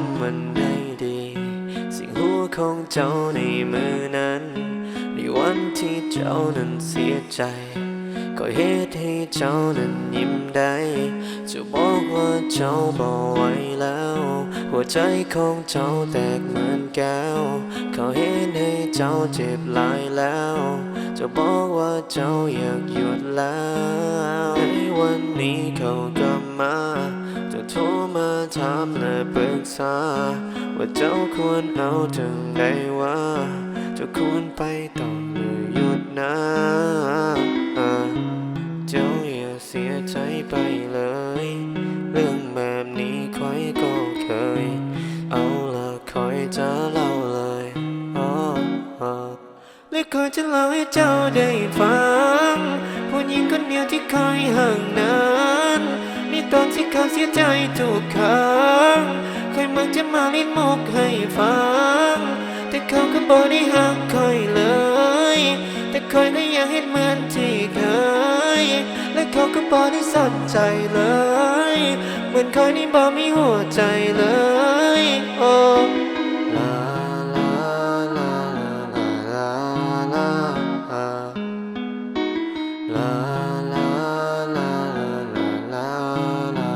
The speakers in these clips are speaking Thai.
ำมันได้ดีสิ่งหัวของเจ้าในมือนั้นในวันที่เจ้านั้นเสียใจก็เหตุให้เจ้านั้นยิ้มได้จะบอกว่าเจ้าบอกไว้แล้วหัวใจของเจ้าแตกเหมือนแก้วเขาเห็นให้เจ้าเจ็บหลายแล้วจะบอกว่าเจ้าอยากหยุดแล้วในวันนี้เขากลับมาจะโทรมาถามและปรึกษาว่าเจ้าควรเอาถึงใดว่าเจ้าควรไปต่อหรือหยุดนะเจ้าอย่าเสียใจไปเลยเรื่องแบบนี้คอยก็เคยเอาละคอยจะเล่าเลยและคอยจะเล่าให้เจ้าได้ฟังผู้หญิงคนเดียวที่คอยห่างนั้นนี่ตอนที่เขาเสียใจทุกครั้งคอยมักจะมาลิ้นมุกให้ฟังแต่เขาก็บอกได้ห่างคอยเลยแต่คอยก็ยังเห็นเหมือนที่เคยและเขาก็บอกได้สนใจเลยเหมือนคอยนี่บอกมีหัวใจเลยโอ้ลาลาลาลาลาลาลาลาลาลาลา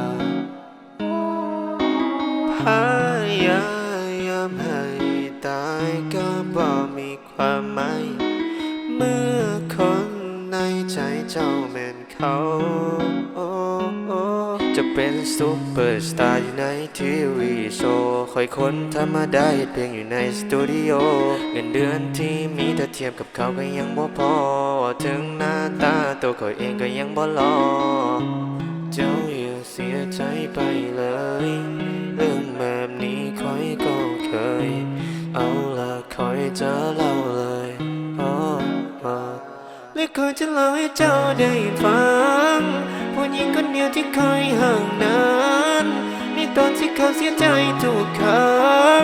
พยายามให้ตายก็บ่มีความหมายเมื่อคนในใจเจ้าแม่นเขาจะเป็นซุปเปอร์สตาร์อยู่ในทีวีโชว์คอยคนธรรมดาเฮ็ดเพลงอยู่ในสตูดิโอเงินเดือนที่มีถ้าเทียบกับเขาก็ยังบ่พอถึงหน้าตาตัวเขาเองก็ยังบ่หล่อเจ้าอย่าเสียใจไปเลยเรื่องแบบนี้คอยก็เคยเอาละคอยจะเล่าเลยและคอยจะเล่าให้เจ้าได้ฟังผู้หญิงคนเดียวที่คอยห่างนั้นในตอนที่เขาเสียใจทุกครั้ง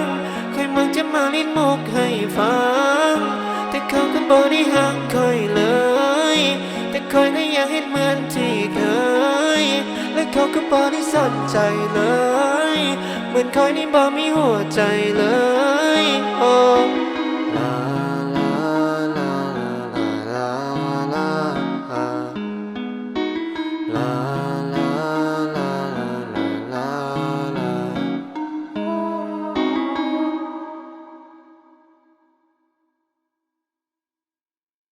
คอยมักจะมาลิ้นมุกให้ฟังแต่เขาก็บอกได้ห่างคอยเลยแต่คอยก็ยังเห็นเหมือนที่เคยและเขาก็บอกได้สนใจเลยเหมือนคอยนี่บอกมีหัวใจเลย